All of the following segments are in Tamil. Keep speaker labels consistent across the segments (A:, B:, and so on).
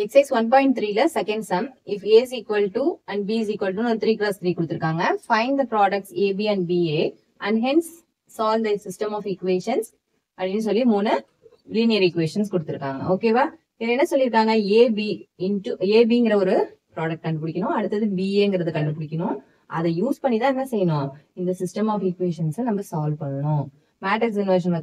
A: exercise 1.3 ல second sum, if A is equal to and B is equal to 3 cross 3 கொடுத்திருக்காங்க. Find the products AB and BA and hence solve the system of equations அப்படின்னு சொல்லி 3 linear equations கொடுத்திருக்காங்க. ஓகேவா? இது என்ன சொல்லிருக்காங்க? AB into ABங்கிற ஒரு ப்ராடக்ட் கண்டுபிடிக்கணும். அடுத்தது BAங்கிறத கண்டுபிடிக்கணும். அதை யூஸ் பண்ணி தான் என்ன செய்யணும்? இந்த சிஸ்டம் ஆஃப் ஈக்குவேஷன்ஸை நம்ம சால்வ் பண்ணணும். மேட்ரிக்ஸ் இன்வர்ஷன்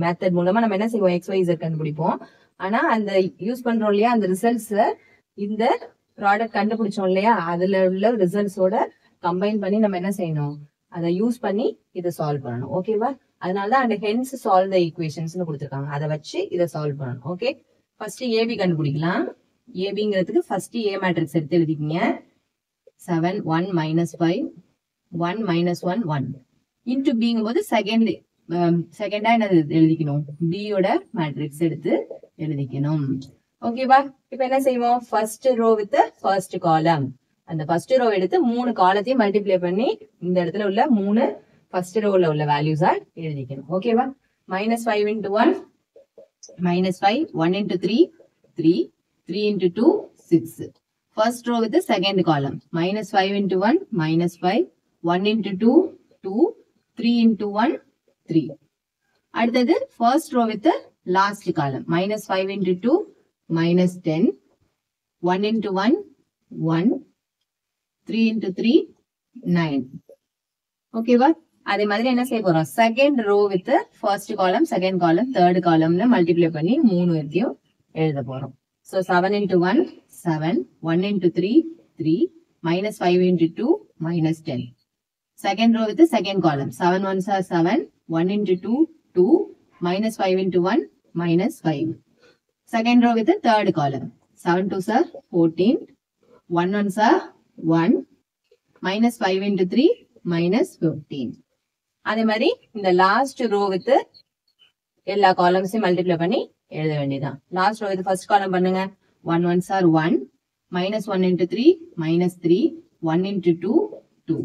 A: மெத்தட் மூலமா நம்ம என்ன செய்வோம்? XYZ கண்டுபிடிப்போம். ஆனா அந்த யூஸ் பண்றோம் இல்லையா, அந்த ரிசல்ட்ஸ் இந்த ப்ராடக்ட் கண்டுபிடிச்சோம் இல்லையா, அதுல உள்ள ரிசல்ட்ஸோட கம்பைன் பண்ணி நம்ம என்ன செய்யணும்? அதை யூஸ் பண்ணி இதை சால்வ் பண்ணணும். ஓகேவா? அதனாலதான் அந்த ஹென்ஸ் சால்வ் த ஈக்குவேஷன்ஸ் கொடுத்துருக்காங்க. அதை வச்சு இதை சால்வ் பண்ணணும். ஓகே, ஃபர்ஸ்ட் ஏபி கண்டுபிடிக்கலாம். ஏபிங்கிறதுக்கு ஃபர்ஸ்ட் ஏ மேட்ரிக்ஸ் எடுத்து எழுதிக்கீங்க. 7 1 -5 1 -1 1 இன்டு பிங்கும் போது செகண்டா என்னது எழுதிக்கணும்? பி யோட மேட்ரிக்ஸ் எடுத்து எழுதிக்கணும். ஓகேவா? இப்ப என்ன செய்வோம்? ஃபர்ஸ்ட் ரோ வித் ஃபர்ஸ்ட் காலம். அந்த ஃபர்ஸ்ட் ரோ எடுத்து 3 காலத்தையும் மல்டிப்ளை பண்ணி இந்த இடத்துல உள்ள 3 ஃபர்ஸ்ட் ரோல உள்ள வேல்யூஸா எழுதிக்கணும். ஓகேவா? -5 into 1 -5 1 into 3 3 3 into 2 6. First row with the second column. -5 into 1 -5 1 into 2 2 3 into 1 3. அடுத்தது first row with the last column. -5 into 2 -10 1 into 1 1 3 into 3 9. ஓகேவா? அதே மாதிரி என்ன செய்ய போறோம்? Second row with first column, second column, third காலம்ல மல்டிப்ளை பண்ணி 3 எடுத்தையும் எழுத போறோம். So 7 into 1 7 1 into 3 3 -5 into 2 -10. Second row with the second column. 7 ones are 7 1 into 2 2 -5 into 1 -5. Second row with the third column. 7 twos are 14 1 ones are 1 -5 into 3 -15. அதே மாதிரி இந்த லாஸ்ட் ரோ வித் எல்லா காலம்ஸையும் மல்டிப்ளை பண்ணி எழுத வேண்டியதான். லாஸ்ட் ரோ வித் ஃபர்ஸ்ட் காலம் பண்ணுங்க. 1 ones are 1 -1 into 3 -3 1 into 2 2.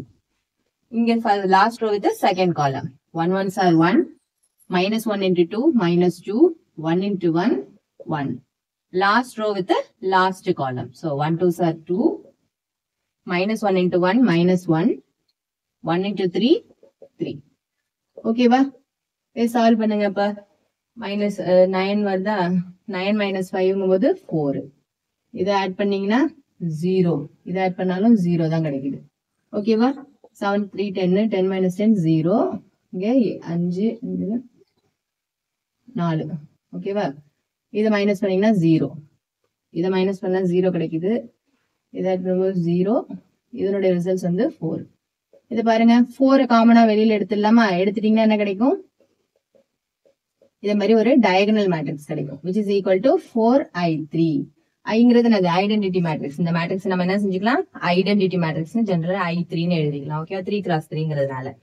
A: இங்க லாஸ்ட் ரோ வித் செகண்ட் காலம். 1 ones are 1 -1 into 2 -2 1 into 1 1. Last row with the last column. So 1 twos are 2 -1 into 1 -1 1 into 3 3. ஓகேவா? இதை சால்வ் பண்ணுங்க. இப்ப -9 வருதா? 9 -5 போது 4. இதை ஆட் பண்ணீங்கன்னா 0. இதை ஆட் பண்ணாலும் 0 தான் கிடைக்குது. ஓகேவா? 7 3 10 10 - 10 0. இங்க 5 4. ஓகேவா? இதை மைனஸ் பண்ணீங்கன்னா 0. இதை மைனஸ் பண்ணா 0 கிடைக்குது. இதை ஆட் பண்ணும்போது 0. இதனுடைய ரிசல்ட்ஸ் வந்து 4. இது பாருங்க, 4 காமனா வெளியில எடுத்துடலாமா? எடுத்துட்டீங்கன்னா என்ன கிடைக்கும்? இதே மாதிரி ஒரு டயகனல் மேட்ரிக்ஸ் கிடைக்கும், which is equal to 4i3. ஐங்கிறது அது ஐடென்டிட்டி மேட்ரிக்ஸ். இந்த மேட்ரிக்ஸ் நம்ம என்ன செஞ்சுக்கலாம்? ஐடென்டிட்டி மேட்ரிக்ஸ் ஜெனரலா I3ன்னு எழுதிக்கலாம். ஓகேவா? 3 x 3ங்கிறதுனால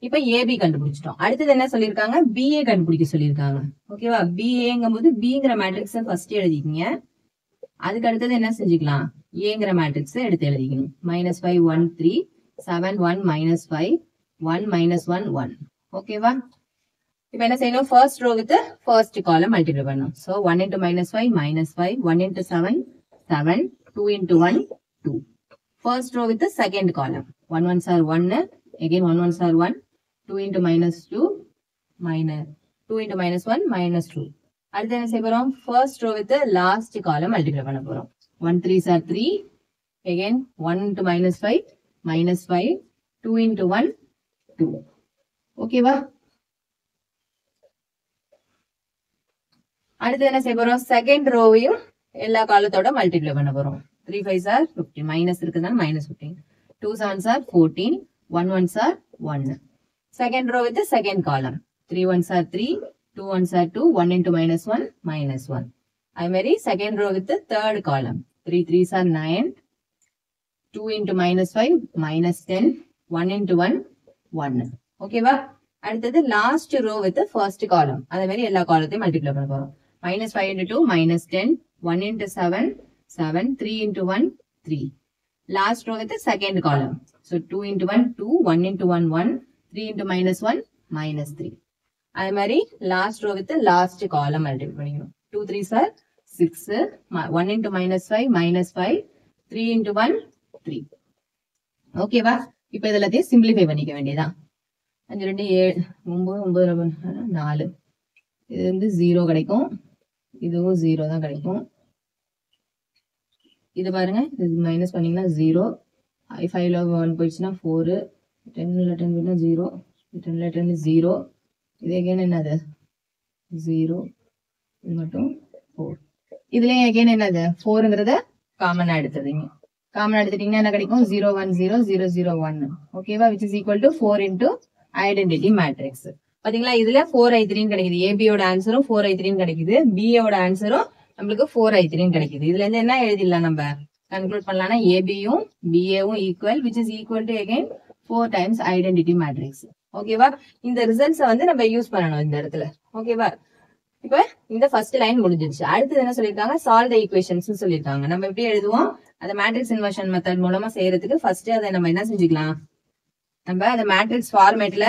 A: இப்ப ஏபி கண்டுபிடிச்சிட்டோம். அடுத்தது என்ன சொல்லிருக்காங்க? பிஏ கண்டுபிடிக்க சொல்லிருக்காங்க. ஓகேவா? பிஏங்கும் போது பிங்கிற மேட்ரிக்ஸ் ஃபர்ஸ்ட் எழுதிக்கீங்க. அதுக்கு அடுத்தது என்ன செஞ்சுக்கலாம்? ஏங்கிற மேட்ரிக்ஸ் எடுத்து எழுதிக்கணும். -5 1 3 7 1 -5 1 -1 1. ஓகேவா? இப்ப என்ன செய்யணும்? First row with first column multiply பண்ணணும். So 1 into -5 -5 1 into 7 7 2 into 1 2. First row with the second column. 1 ones are 1 again 1 ones are 1 2 into -2 2 into -1 -2. அடுத்து என்ன செய்ய போறோம்? First row with last column multiply பண்ண போறோம். 1 3s are 3 again 1 into -5 -5 2 into 1 2. ஓகேவா? அடுத்து என்ன செய்ய போறோம்? செகண்ட் ரோவையும் எல்லா காலத்தோட மல்டிப்ளை பண்ண போறோம். 3 5s are 15 மைனஸ் இருக்குதுனால -15 2 7s are 14 1 1s are 1. Second row with second column. 3 1s are 3 2 1s are 2 1 into -1 -1. அதே மாதிரி செகண்ட் ரோ வித் தேர்ட் காலம். 3 3s are 9 2 into -5 -10 1 into 1 1. ஓகேவா? அடுத்தது லாஸ்ட் ரோ வித் ஃபர்ஸ்ட் காலம். அதே மாதிரி எல்லா காலத்தையும் மல்டிப்ளை பண்ண போறோம். -5 into 2 -10 1 into 7 7 3 into 1 3. Last row with the second column. So 2 into 1 2 1 into 1 1 3 into -1 -3. அதே மாதிரி last row with last column multiply பண்ணிக்கணும். 2 3s are 6, 1 into minus 5, minus 5, 3 into 1, 3. ஓகேவா? இப்ப இதெல்லாத்தையும் சிம்பிளிஃபை பண்ணிக்க வேண்டியதான். 5 2 7 9 9 4. இது வந்து 0 கிடைக்கும். இதுவும் 0 தான் கிடைக்கும். இது பாருங்க, இது மைனஸ் பண்ணீங்கன்னா 0. 5ல 1 போயிடுச்சுன்னா 4. 10ல 10 போயிடுச்சுன்னா 0. 10ல 10 0. இது again என்னது 0. இது மட்டும் 4. இதுலயும் again என்னது 4ங்கிறத காமனா எடுத்துறீங்க. காமனா எடுத்துட்டீங்கன்னா என்ன கிடைக்கும் 0 1 0 0 0 1. ஓகேவா? which is equal to 4 into identity matrix. பாத்தீங்களா? இதுல 4i3 கிடைக்குது. AB யோட ஆன்சரும் 4i3 கிடைக்குது. B யோட ஆன்சரும் நம்மளுக்கு 4i3 கிடைக்குது. இதுல இருந்து என்ன எழுதிடலாம், நம்ம கன்க்ளூட் பண்ணலாம்னா ABயும் BAவும் equal, which is equal to again 4 times identity matrix. ஓகேவா? இந்த ரிசல்ட்ஸ் வந்து நம்ம யூஸ் பண்ணணும் இந்த இடத்துல. ஓகேவா? இப்ப இந்த ஃபர்ஸ்ட் லைன் முடிஞ்சிருச்சு. அடுத்தது என்ன சொல்லிருக்காங்க, சால்வ் த ஈக்குவேஷன்ஸ் சொல்லிருக்காங்க. நம்ம எப்படி எழுதுவோம், அந்த மேட்ரிக்ஸ் இன்வர்ஷன் மெத்தட் மூலமா செய்யறதுக்கு ஃபர்ஸ்ட் அதை நம்ம என்ன செஞ்சுக்கலாம், நம்ம அந்த மேட்ரிக்ஸ் ஃபார்மேட்ல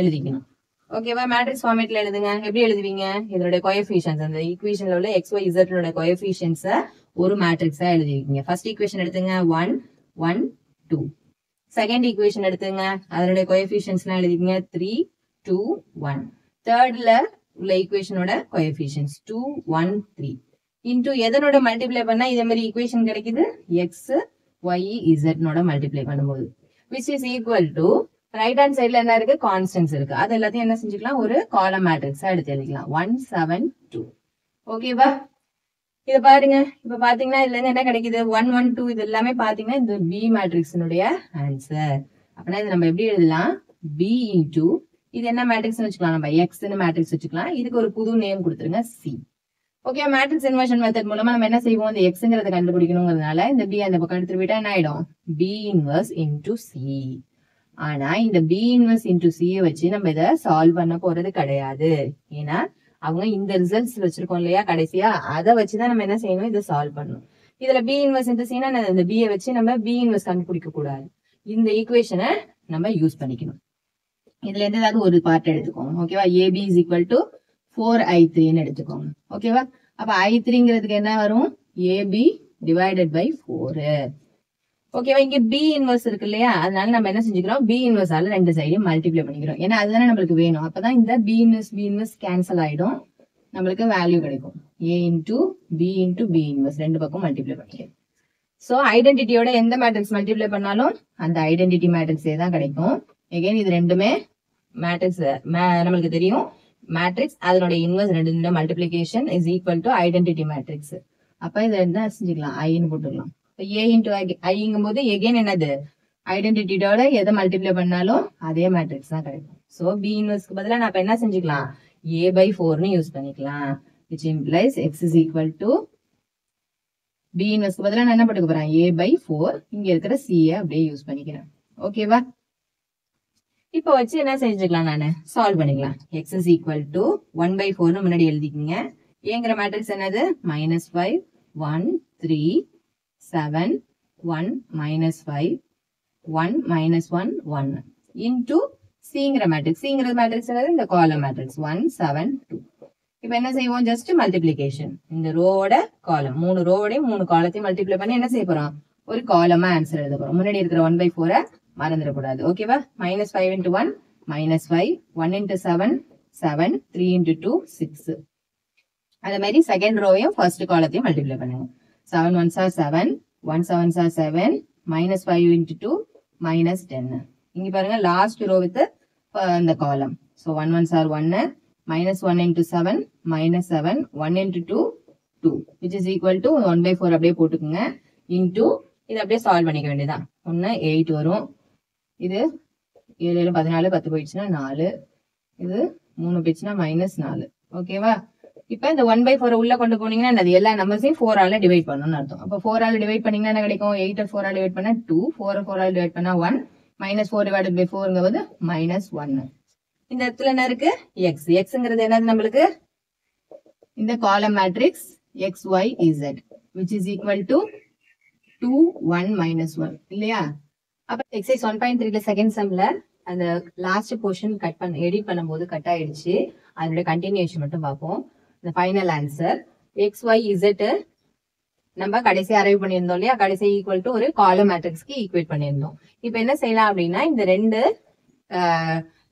A: எழுதிக்கணும். ஓகேவா? மேட்ரிக்ஸ் ஃபார்மேட்ல எழுதுங்க. எப்படி எழுதுவீங்க, இதோட கோஎஃபிஷியன்ஸ், அந்த ஈக்குவேஷன்ல உள்ள XYZ கோஎஃபிஷியன்ஸ ஒரு மேட்ரிக்ஸா எழுதிருக்கீங்க. ஃபர்ஸ்ட் ஈக்குவேஷன் எடுத்துங்க 1 1 2. செகண்ட் ஈக்குவேஷன் எடுத்துங்க, அதனுடைய கோஎஃபிஷியன்ஸ்லாம் எழுதிக்கங்க 3 2 1. தேர்ட்ல உள்ள ஈக்குவேஷனோட கோஎஃபிஷியன்ஸ் 2 1 3 இன்டு எதனோட மல்டிப்ளை பண்ணா இதே மாதிரி ஈக்குவேஷன் கிடைக்குது, x y z நோட மல்டிப்ளை பண்ணும்போது, which is equal to right hand சைடுல என்ன இருக்கு, கான்ஸ்டன்ட்ஸ் இருக்கு. அது எல்லாத்தையும் என்ன செஞ்சுக்கலாம், ஒரு காலம் மேட்ரிக்ஸா எடுத்து எழுதிக்கலாம் 1 7 2. ஓகேவா? இத பாருங்க, இப்ப பாத்தீங்கன்னா இதுல இருந்து என்ன கிடைக்குது 1 1 2. இது எல்லாமே பாத்தீங்கன்னா இந்த B மேட்ரிக்ஸினுடைய ஆன்சர். அப்படின்னா இது நம்ம எப்படி எழுதலாம், B இன்டு இது என்ன மேட்ரிக்ஸ் வச்சுக்கலாம், நம்ம X மேட்ரிக்ஸ் வச்சுக்கலாம். இதுக்கு ஒரு புது நேம் கொடுத்துருங்க C. Okay, matrix inversion method மூலமா நம்ம என்ன செய்வோம், இந்த Xங்கிறத கண்டுபிடிக்கணுங்கிறதுனால இந்த B அந்த பக்கம் எடுத்துட்டு போயிட்டா என்ன ஆயிடும், B இன்வர்ஸ் இன்டு C. ஆனா இந்த B இன்வர்ஸ் இன்டு C வச்சு நம்ம இதை சால்வ் பண்ண போறது கிடையாது. ஏன்னா அவங்க இந்த ரிசல்ட்ஸ் வச்சிருக்கோம் இல்லையா கடைசியா, அதை வச்சுதான் நம்ம என்ன செய்யணும், இதை சால்வ் பண்ணணும். இதுல B இன்வர்ஸ் இன்டு Cனா இந்த B வச்சு நம்ம B இன்வர்ஸ் கண்டுபிடிக்க கூடாது. இந்த ஈக்குவேஷனை நம்ம யூஸ் பண்ணிக்கணும். இதுல இருந்து ஏதாவது ஒரு பார்ட் எடுத்துக்கோங்க. ஓகேவா? AB is equal to 4i3 எடுத்துக்கோங்க. ஓகேவா? அப்ப i3ங்கிறதுக்கு என்ன வரும், AB divided by 4. ஓகேவா? இங்க B இன்வர்ஸ் இருக்கு இல்லையா, அதனால நம்ம என்ன செஞ்சுக்கிறோம், B இன்வர்ஸால ரெண்டு சைடையும் மல்டிப்ளை பண்ணிக்கிறோம். ஏன்னா அதுதானே நம்மளுக்கு வேணும். அப்பதான் இந்த B இன்வர்ஸ் கேன்சல் ஆயிடும், நம்மளுக்கு வேல்யூ கிடைக்கும். A into B into B inverse ரெண்டு பக்கம் மல்டிப்ளை பண்ணிக்கிறோம். சோ ஐடென்டிட்டியோட எந்த மேட்ரிக்ஸ் மல்டிப்ளை பண்ணாலும் அந்த ஐடென்டிட்டி மேட்ரிக்ஸே தான் கிடைக்கும். எகைன் இது ரெண்டுமே மேட்ரிக்ஸ் நம்மளுக்கு தெரியும். மேட்ரிக்ஸ் அதனோட இன்வர்ஸ் ரெண்டு multiplication is equal to identity matrix. அப்ப இதை என்ன செஞ்சுக்கலாம், ஐன்னு போட்டுக்கலாம். A இன்டு ஐங்கும் போது எகைன் என்னது, ஐடென்டிட்டியோட எதை மல்டிப்ளை பண்ணாலும் அதே மேட்ரிக்ஸ் தான் கிடைக்கும். சோ B இன்வர்ஸ்க்கு பதிலா நான் என்ன செஞ்சுக்கலாம், A/4ன்னு யூஸ் பண்ணிக்கலாம். which implies X is equal to B இன்வர்ஸ்க்கு பதிலா நான் என்ன போட்டுக்க போறேன், A/4. இங்க இருக்கிற C அப்படியே யூஸ் பண்ணிக்கிறேன். ஓகேவா? இப்ப வச்சு என்ன செஞ்சுக்கலாம், நானு சால்வ் பண்ணிக்கலாம். X is equal to 1/4 முன்னாடி எழுதிக்கிங்க. ஏங்கிற மேட்ரிக்ஸ் என்னது, -5 1 3 7 1 -5 1 -1 1 இன்டு Cங்கிற மேட்ரிக்ஸ். Cங்கிற மேட்ரிக்ஸ் என்னது, இந்த காலம் மேட்ரிக்ஸ் 1 7 2. இப்ப என்ன செய்வோம், ஜஸ்ட் மல்டிப்ளிகேஷன். இந்த ரோவோட காலம், 3 ரோவோடையும் 3 காலத்தையும் மல்டிப்ளை பண்ணி என்ன செய்ய போறோம், ஒரு காலமா ஆன்சர் எழுத போறோம். முன்னாடி இருக்கிற 1/4 மறந்துடக்கூடாது. ஓகேவா? -5 into 1 -5 1 into 7 7 3 into 2 6. அதே மாதிரி செகண்ட் ரோவையும் ஃபர்ஸ்ட் காலத்தையும் மல்டிப்ளை பண்ணுங்க. 7 1s are 7 1 7s are 7 -5 into 2 -10. இங்க பாருங்க லாஸ்ட் ரோ வித் இந்த காலம். So 1 1s are 1 -1 into 7 -7 1 into 2 2 which is equal to 1/4 அப்படியே போட்டுக்குங்க. into இது அப்படியே சால்வ் பண்ணிக்க வேண்டியதான். 1 8 வரும். இது 7 7 14 10 போயிடுச்சுன்னா 4. இது 3 போயிடுச்சுன்னா -4. ஓகேவா? இப்ப இந்த 1/4 உள்ள கொண்டு போனீங்கன்னா அது எல்லா நம்பர்ஸையும் 4 ஆல டிவைட் பண்ணணும்னு அர்த்தம். அப்ப 4 ஆல டிவைட் பண்ணீங்கன்னா என்ன கிடைக்கும், 8 4 ஆல டிவைட் பண்ணா 2 4 4 ஆல டிவைட் பண்ணா 1 -4 divided by 4ங்கிறது -1. இந்த இடத்துல என்ன இருக்கு, X. Xங்கிறது என்னது நம்மளுக்கு, இந்த காலம் matrix XYZ which is equal to 2 1 -1 இல்லையா? அப்ப எக்ஸைஸ் 1.3ல செகண்ட் சம்ல அந்த லாஸ்ட் போர்ஷன் எடிட் பண்ணும்போது கட் ஆயிடுச்சு. அதோட கண்டினியூஷன் மட்டும் பார்ப்போம். இந்த final answer X Y Z நம்ம கடைசி அரைவ் பண்ணியிருந்தோம் இல்லையா, கடைசி ஈக்குவல் டு ஒரு காலம் மேட்ரிக்ஸ்க்கு ஈக்குவேட் பண்ணியிருந்தோம். இப்ப என்ன செய்யலாம் அப்படின்னா இந்த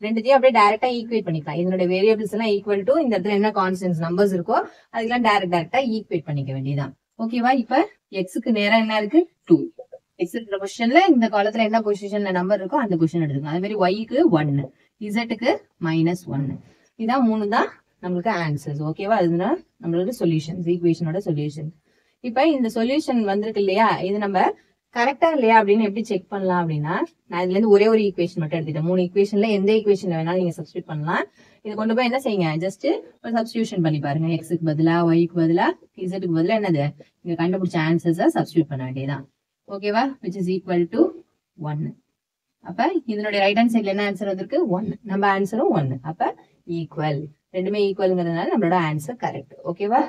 A: ரெண்டுத்தையும் அப்படியே டைரக்டா ஈக்குவேட் பண்ணிக்கலாம். இதனுடைய வேரியபிள்ஸ் எல்லாம் ஈக்குவல் டு இந்த இடத்துல என்ன கான்ஸ்டன்ஸ் நம்பர்ஸ் இருக்கோ அதுக்கெல்லாம் டைரக்டா ஈக்குவேட் பண்ணிக்க வேண்டியதான். ஓகேவா? இப்ப எக்ஸுக்கு நேரா என்ன இருக்கு 2. எக்ஸ் இருக்கிற பொசிஷன்ல இந்த காலத்துல என்ன பொசிஷன்ல நம்பர் இருக்கோ அந்த பொசிஷன் எடுத்துக்கலாம். அதே மாதிரி ஒய்க்கு 1, இசட்டுக்கு -1. இதான் 3 தான் நம்மளுக்கு ஆன்சர்ஸ். ஓகேவா? அதுதான் நம்மளுக்கு சொல்யூஷன்ஸ், ஈக்குவேஷனோட சொல்யூஷன். இப்ப இந்த சொல்யூஷன் வந்திருக்கு இல்லையா, இது நம்ம கரெக்டா இல்லையா அப்படின்னு எப்படி செக் பண்ணலாம் அப்படின்னா, நான் இதுல இருந்து ஒரே ஒரு ஈக்குவேஷன் மட்டும் எடுத்துட்டேன். 3 ஈக்குவேஷன்ல எந்த ஈக்குவேஷன்ல வேணாலும் நீங்க சப்ஸ்டியூட் பண்ணலாம். இதை கொண்டு போய் என்ன செய்யுங்க, ஜஸ்ட் ஒரு சப்ஸ்டியூஷன் பண்ணி பாருங்க. எக்ஸுக்கு பதிலா ஒய்க்கு பதிலா இசட்டுக்கு பதிலா என்னது நீங்க கண்டுபிடிச்ச ஆன்சர்ஸை சப்ஸ்டியூட் பண்ண வேண்டியதான். ஓகேவா? which is equal to 1. அப்ப இதனுடைய ரைட் ஹேண்ட் சைட்ல என்ன ஆன்சர் வந்திருக்கு 1. நம்ம ஆன்சரும் 1. அப்ப ஈக்குவல், ரெண்டுமே ஈக்குவல்ங்கிறதுனால நம்மளோட ஆன்சர் கரெக்ட். ஓகேவா?